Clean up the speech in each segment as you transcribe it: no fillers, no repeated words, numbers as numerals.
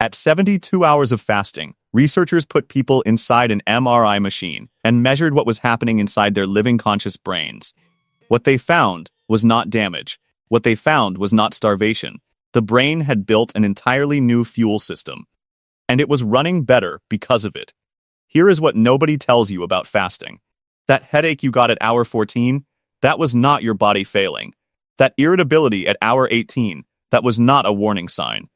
At 72 hours of fasting, researchers put people inside an MRI machine and measured what was happening inside their living conscious brains. What they found was not damage. What they found was not starvation. The brain had built an entirely new fuel system, and it was running better because of it. Here is what nobody tells you about fasting. That headache you got at hour 14, that was not your body failing. That irritability at hour 18, that was not a warning sign.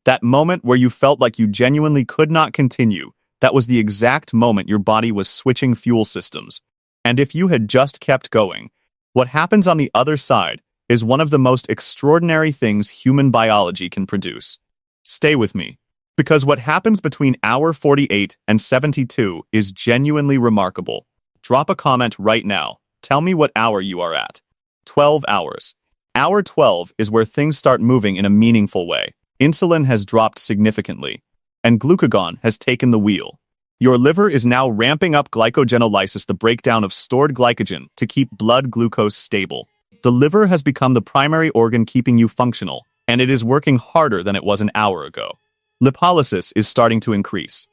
That moment where you felt like you genuinely could not continue, that was the exact moment your body was switching fuel systems. And if you had just kept going, what happens on the other side is one of the most extraordinary things human biology can produce. Stay with me, because what happens between hour 48 and 72 is genuinely remarkable. Drop a comment right now. Tell me what hour you are at. 12 hours. Hour 12 is where things start moving in a meaningful way. Insulin has dropped significantly, and glucagon has taken the wheel. Your liver is now ramping up glycogenolysis, the breakdown of stored glycogen, to keep blood glucose stable. The liver has become the primary organ keeping you functional, and it is working harder than it was an hour ago. Lipolysis is starting to increase.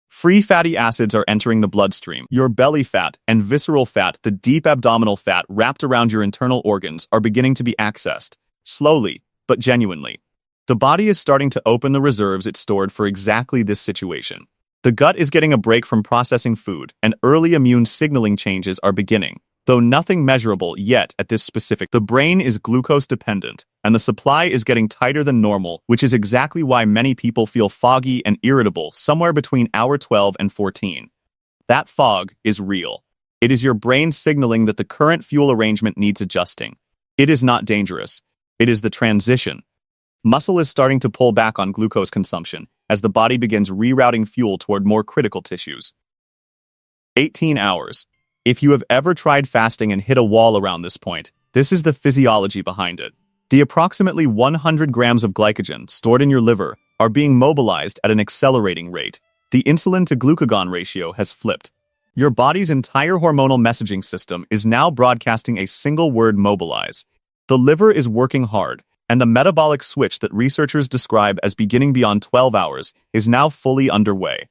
Free fatty acids are entering the bloodstream. Your belly fat and visceral fat, the deep abdominal fat wrapped around your internal organs, are beginning to be accessed, slowly, but genuinely. The body is starting to open the reserves it stored for exactly this situation. The gut is getting a break from processing food, and early immune signaling changes are beginning, though nothing measurable yet at this specific. The brain is glucose dependent, and the supply is getting tighter than normal, which is exactly why many people feel foggy and irritable somewhere between hour 12 and 14. That fog is real. It is your brain signaling that the current fuel arrangement needs adjusting. It is not dangerous. It is the transition. Muscle is starting to pull back on glucose consumption as the body begins rerouting fuel toward more critical tissues. 18 hours. If you have ever tried fasting and hit a wall around this point, this is the physiology behind it. The approximately 100 grams of glycogen stored in your liver are being mobilized at an accelerating rate. The insulin to glucagon ratio has flipped. Your body's entire hormonal messaging system is now broadcasting a single word: mobilize. The liver is working hard, and the metabolic switch that researchers describe as beginning beyond 12 hours is now fully underway.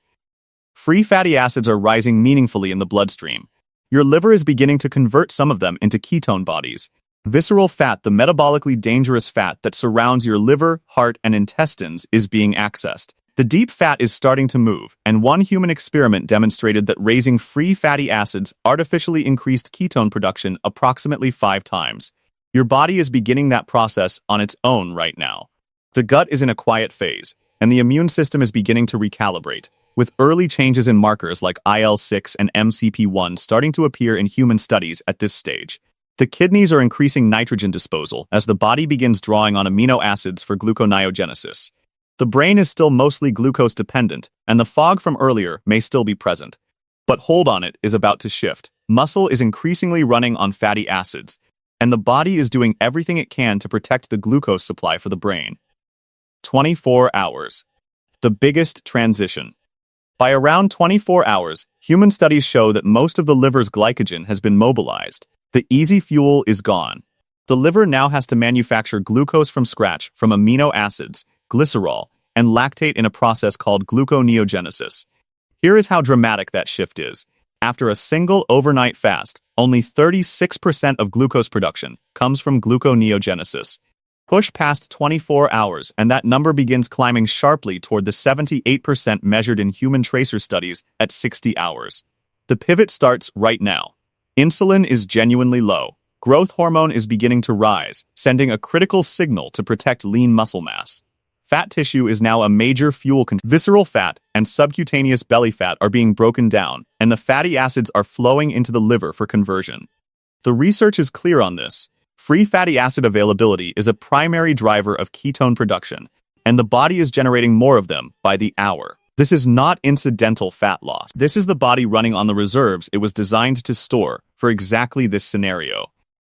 Free fatty acids are rising meaningfully in the bloodstream. Your liver is beginning to convert some of them into ketone bodies. Visceral fat, the metabolically dangerous fat that surrounds your liver, heart, and intestines, is being accessed. The deep fat is starting to move, and one human experiment demonstrated that raising free fatty acids artificially increased ketone production approximately 5 times. Your body is beginning that process on its own right now. The gut is in a quiet phase, and the immune system is beginning to recalibrate, with early changes in markers like IL-6 and MCP-1 starting to appear in human studies at this stage. The kidneys are increasing nitrogen disposal as the body begins drawing on amino acids for gluconeogenesis. The brain is still mostly glucose dependent, and the fog from earlier may still be present. But hold on, it is about to shift. Muscle is increasingly running on fatty acids, and the body is doing everything it can to protect the glucose supply for the brain. 24 hours. The biggest transition. By around 24 hours, human studies show that most of the liver's glycogen has been mobilized. The easy fuel is gone. The liver now has to manufacture glucose from scratch from amino acids, glycerol, and lactate in a process called gluconeogenesis. Here is how dramatic that shift is. After a single overnight fast, only 36% of glucose production comes from gluconeogenesis. Push past 24 hours, and that number begins climbing sharply toward the 78% measured in human tracer studies at 60 hours. The pivot starts right now. Insulin is genuinely low. Growth hormone is beginning to rise, sending a critical signal to protect lean muscle mass. Fat tissue is now a major fuel consumer. Visceral fat and subcutaneous belly fat are being broken down, and the fatty acids are flowing into the liver for conversion. The research is clear on this. Free fatty acid availability is a primary driver of ketone production, and the body is generating more of them by the hour. This is not incidental fat loss. This is the body running on the reserves it was designed to store for exactly this scenario.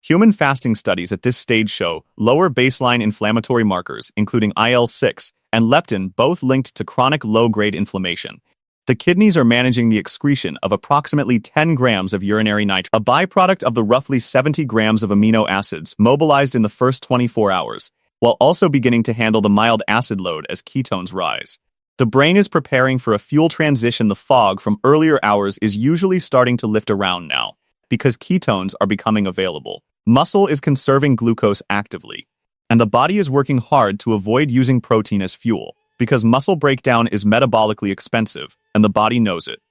Human fasting studies at this stage show lower baseline inflammatory markers, including IL-6 and leptin, both linked to chronic low-grade inflammation. The kidneys are managing the excretion of approximately 10 grams of urinary nitrogen, a byproduct of the roughly 70 grams of amino acids mobilized in the first 24 hours, while also beginning to handle the mild acid load as ketones rise. The brain is preparing for a fuel transition. The fog from earlier hours is usually starting to lift around now, because ketones are becoming available. Muscle is conserving glucose actively, and the body is working hard to avoid using protein as fuel, because muscle breakdown is metabolically expensive, and the body knows it.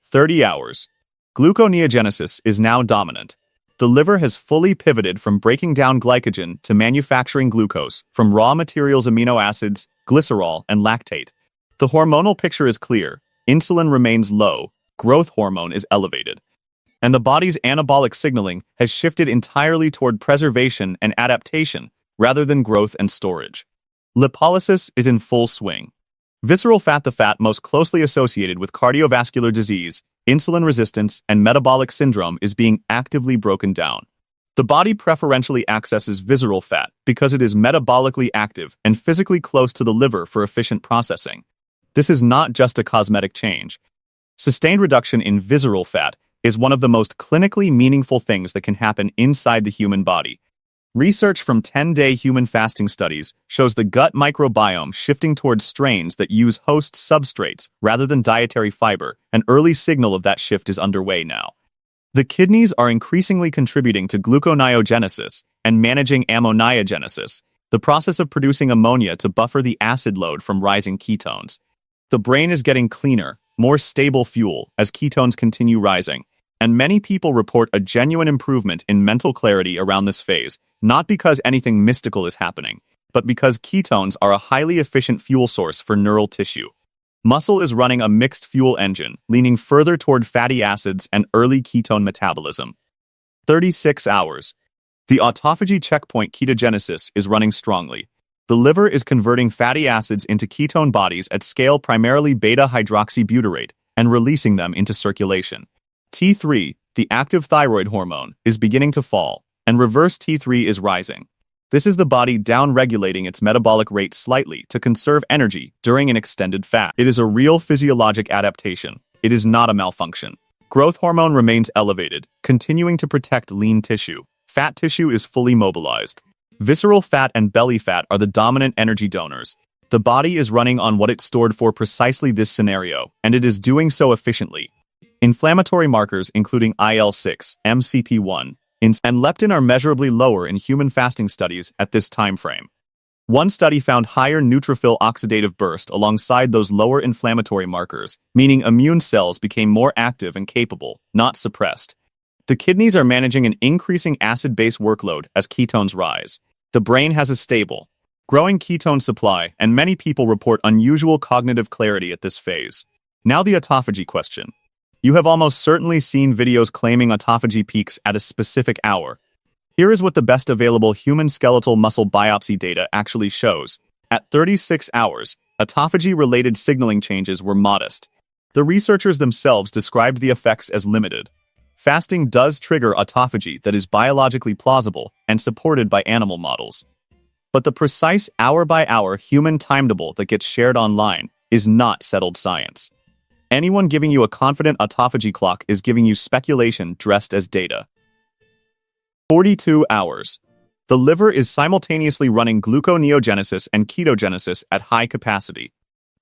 30 hours. Gluconeogenesis is now dominant. The liver has fully pivoted from breaking down glycogen to manufacturing glucose from raw materials, amino acids, glycerol, and lactate. The hormonal picture is clear. Insulin remains low, growth hormone is elevated, and the body's anabolic signaling has shifted entirely toward preservation and adaptation rather than growth and storage. Lipolysis is in full swing. Visceral fat, the fat most closely associated with cardiovascular disease, insulin resistance, and metabolic syndrome, is being actively broken down. The body preferentially accesses visceral fat because it is metabolically active and physically close to the liver for efficient processing. This is not just a cosmetic change. Sustained reduction in visceral fat is one of the most clinically meaningful things that can happen inside the human body. Research from 10-day human fasting studies shows the gut microbiome shifting towards strains that use host substrates rather than dietary fiber. An early signal of that shift is underway now. The kidneys are increasingly contributing to gluconeogenesis and managing ammoneogenesis, the process of producing ammonia to buffer the acid load from rising ketones. The brain is getting cleaner, more stable fuel as ketones continue rising, and many people report a genuine improvement in mental clarity around this phase, not because anything mystical is happening, but because ketones are a highly efficient fuel source for neural tissue. Muscle is running a mixed fuel engine, leaning further toward fatty acids and early ketone metabolism. 36 hours. The autophagy checkpoint ketogenesis is running strongly. The liver is converting fatty acids into ketone bodies at scale, primarily beta-hydroxybutyrate, and releasing them into circulation. T3, the active thyroid hormone, is beginning to fall, and reverse T3 is rising. This is the body down-regulating its metabolic rate slightly to conserve energy during an extended fast. It is a real physiologic adaptation. It is not a malfunction. Growth hormone remains elevated, continuing to protect lean tissue. Fat tissue is fully mobilized. Visceral fat and belly fat are the dominant energy donors. The body is running on what it stored for precisely this scenario, and it is doing so efficiently. Inflammatory markers including IL-6, MCP1, and leptin are measurably lower in human fasting studies at this time frame. One study found higher neutrophil oxidative burst alongside those lower inflammatory markers, meaning immune cells became more active and capable, not suppressed. The kidneys are managing an increasing acid-base workload as ketones rise. The brain has a stable, growing ketone supply, and many people report unusual cognitive clarity at this phase. Now the autophagy question. You have almost certainly seen videos claiming autophagy peaks at a specific hour. Here is what the best available human skeletal muscle biopsy data actually shows. At 36 hours, autophagy-related signaling changes were modest. The researchers themselves described the effects as limited. Fasting does trigger autophagy that is biologically plausible and supported by animal models. But the precise hour-by-hour human timetable that gets shared online is not settled science. Anyone giving you a confident autophagy clock is giving you speculation dressed as data. 42 hours. The liver is simultaneously running gluconeogenesis and ketogenesis at high capacity.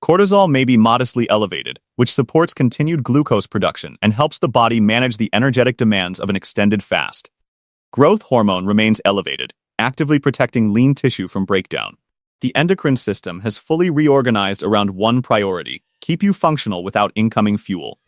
Cortisol may be modestly elevated, which supports continued glucose production and helps the body manage the energetic demands of an extended fast. Growth hormone remains elevated, actively protecting lean tissue from breakdown. The endocrine system has fully reorganized around one priority: keep you functional without incoming fuel.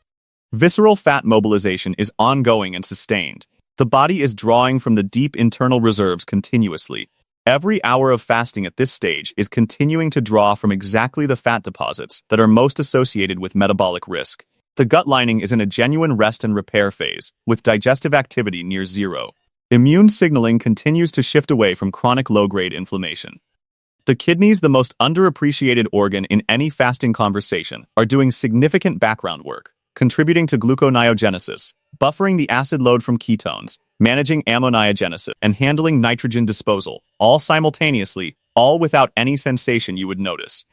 Visceral fat mobilization is ongoing and sustained. The body is drawing from the deep internal reserves continuously. Every hour of fasting at this stage is continuing to draw from exactly the fat deposits that are most associated with metabolic risk. The gut lining is in a genuine rest and repair phase, with digestive activity near zero. Immune signaling continues to shift away from chronic low-grade inflammation. The kidneys, the most underappreciated organ in any fasting conversation, are doing significant background work, contributing to gluconeogenesis, buffering the acid load from ketones, managing ammoneogenesis, and handling nitrogen disposal, all simultaneously, all without any sensation you would notice.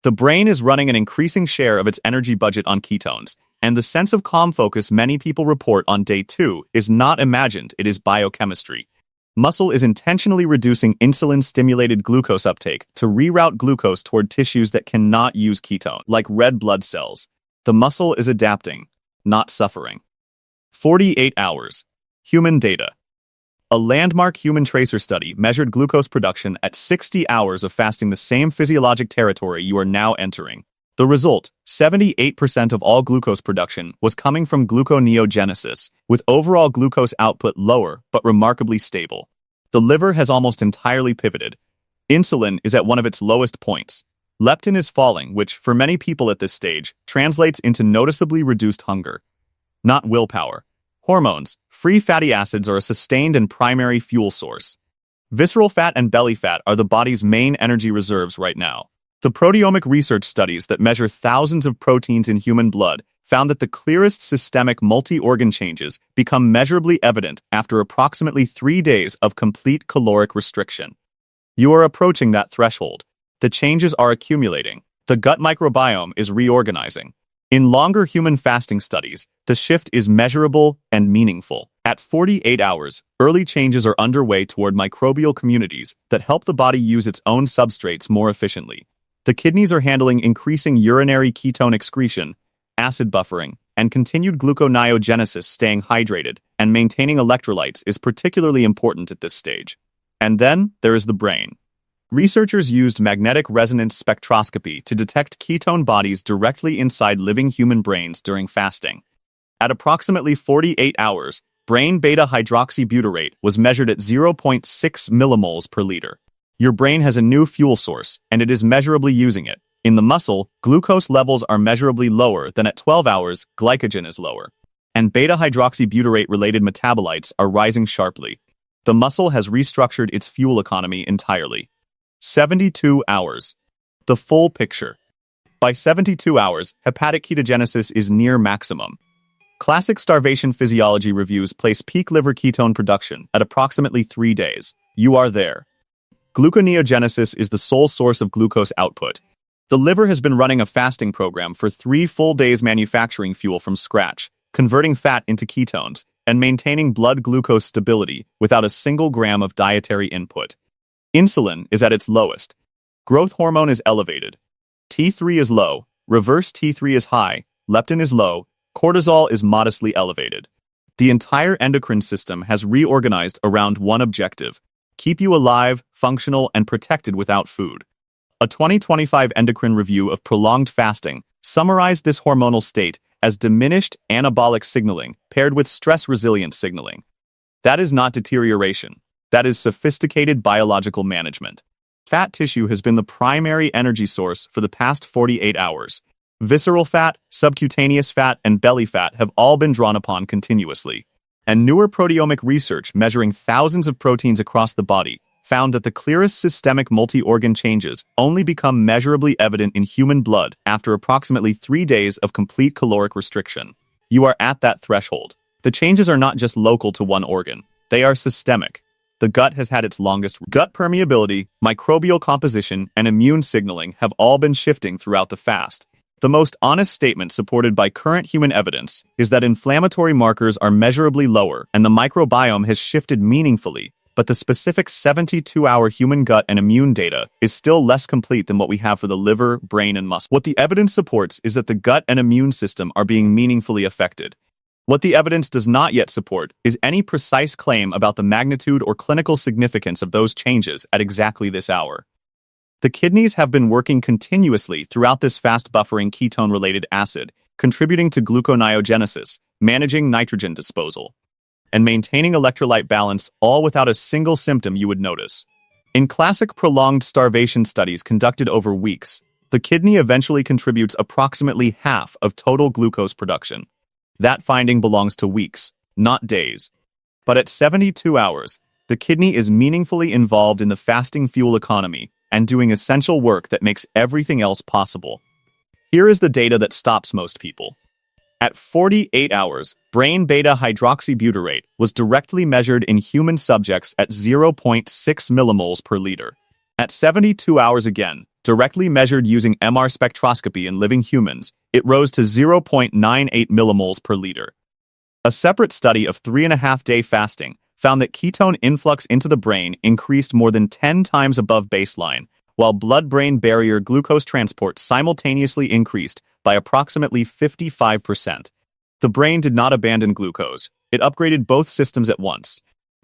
The brain is running an increasing share of its energy budget on ketones, and the sense of calm focus many people report on day 2 is not imagined, it is biochemistry. Muscle is intentionally reducing insulin-stimulated glucose uptake to reroute glucose toward tissues that cannot use ketone, like red blood cells. The muscle is adapting, not suffering. 48 hours. Human data. A landmark human tracer study measured glucose production at 60 hours of fasting, the same physiologic territory you are now entering. The result, 78% of all glucose production was coming from gluconeogenesis, with overall glucose output lower but remarkably stable. The liver has almost entirely pivoted. Insulin is at one of its lowest points. Leptin is falling, which, for many people at this stage, translates into noticeably reduced hunger. Not willpower. Hormones, free fatty acids are a sustained and primary fuel source. Visceral fat and belly fat are the body's main energy reserves right now. The proteomic research studies that measure thousands of proteins in human blood found that the clearest systemic multi-organ changes become measurably evident after approximately 3 days of complete caloric restriction. You are approaching that threshold. The changes are accumulating. The gut microbiome is reorganizing. In longer human fasting studies, the shift is measurable and meaningful. At 48 hours, early changes are underway toward microbial communities that help the body use its own substrates more efficiently. The kidneys are handling increasing urinary ketone excretion, acid buffering, and continued gluconeogenesis. Staying hydrated and maintaining electrolytes is particularly important at this stage. And then there is the brain. Researchers used magnetic resonance spectroscopy to detect ketone bodies directly inside living human brains during fasting. At approximately 48 hours, brain beta-hydroxybutyrate was measured at 0.6 millimoles per liter. Your brain has a new fuel source, and it is measurably using it. In the muscle, glucose levels are measurably lower than at 12 hours, glycogen is lower. And beta-hydroxybutyrate-related metabolites are rising sharply. The muscle has restructured its fuel economy entirely. 72 hours. The full picture. By 72 hours, hepatic ketogenesis is near maximum. Classic starvation physiology reviews place peak liver ketone production at approximately 3 days. You are there. Gluconeogenesis is the sole source of glucose output. The liver has been running a fasting program for 3 full days, manufacturing fuel from scratch, converting fat into ketones, and maintaining blood glucose stability without a single gram of dietary input. Insulin is at its lowest. Growth hormone is elevated. T3 is low. Reverse T3 is high. Leptin is low. Cortisol is modestly elevated. The entire endocrine system has reorganized around one objective: keep you alive, functional, and protected without food. A 2025 endocrine review of prolonged fasting summarized this hormonal state as diminished anabolic signaling paired with stress-resilient signaling. That is not deterioration. That is sophisticated biological management. Fat tissue has been the primary energy source for the past 48 hours. Visceral fat, subcutaneous fat, and belly fat have all been drawn upon continuously. And newer proteomic research measuring thousands of proteins across the body found that the clearest systemic multi-organ changes only become measurably evident in human blood after approximately 3 days of complete caloric restriction. You are at that threshold. The changes are not just local to one organ. They are systemic. The gut has had its longest. Gut permeability, microbial composition, and immune signaling have all been shifting throughout the fast. The most honest statement supported by current human evidence is that inflammatory markers are measurably lower and the microbiome has shifted meaningfully, but the specific 72-hour human gut and immune data is still less complete than what we have for the liver, brain, and muscle. What the evidence supports is that the gut and immune system are being meaningfully affected. What the evidence does not yet support is any precise claim about the magnitude or clinical significance of those changes at exactly this hour. The kidneys have been working continuously throughout this fast, buffering ketone-related acid, contributing to gluconeogenesis, managing nitrogen disposal, and maintaining electrolyte balance, all without a single symptom you would notice. In classic prolonged starvation studies conducted over weeks, the kidney eventually contributes approximately half of total glucose production. That finding belongs to weeks, not days. But at 72 hours, the kidney is meaningfully involved in the fasting fuel economy and doing essential work that makes everything else possible. Here is the data that stops most people. At 48 hours, brain beta-hydroxybutyrate was directly measured in human subjects at 0.6 millimoles per liter. At 72 hours again, directly measured using MR spectroscopy in living humans, it rose to 0.98 millimoles per liter. A separate study of 3.5-day fasting found that ketone influx into the brain increased more than 10 times above baseline, while blood-brain barrier glucose transport simultaneously increased by approximately 55%. The brain did not abandon glucose. It upgraded both systems at once.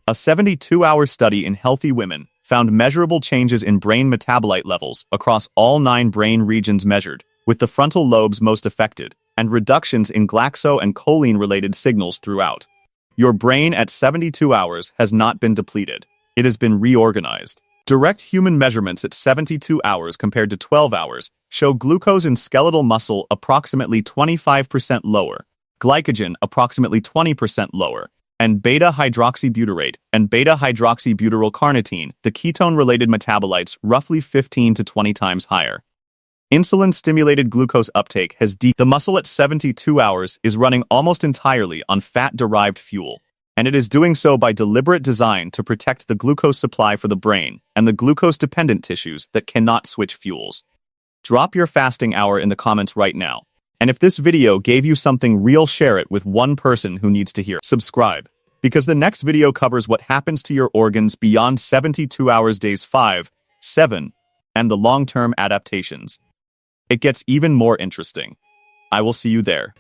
A 72-hour study in healthy women found measurable changes in brain metabolite levels across all 9 brain regions measured, with the frontal lobes most affected, and reductions in glaxo- and choline-related signals throughout. Your brain at 72 hours has not been depleted. It has been reorganized. Direct human measurements at 72 hours compared to 12 hours show glucose in skeletal muscle approximately 25% lower, glycogen approximately 20% lower, and beta-hydroxybutyrate and beta-hydroxybutyryl carnitine, the ketone-related metabolites, roughly 15 to 20 times higher. Insulin-stimulated glucose uptake has the muscle at 72 hours is running almost entirely on fat-derived fuel, and it is doing so by deliberate design to protect the glucose supply for the brain and the glucose-dependent tissues that cannot switch fuels. Drop your fasting hour in the comments right now. And if this video gave you something real, share it with one person who needs to hear. Subscribe, because the next video covers what happens to your organs beyond 72 hours, days 5, 7, and the long-term adaptations. It gets even more interesting. I will see you there.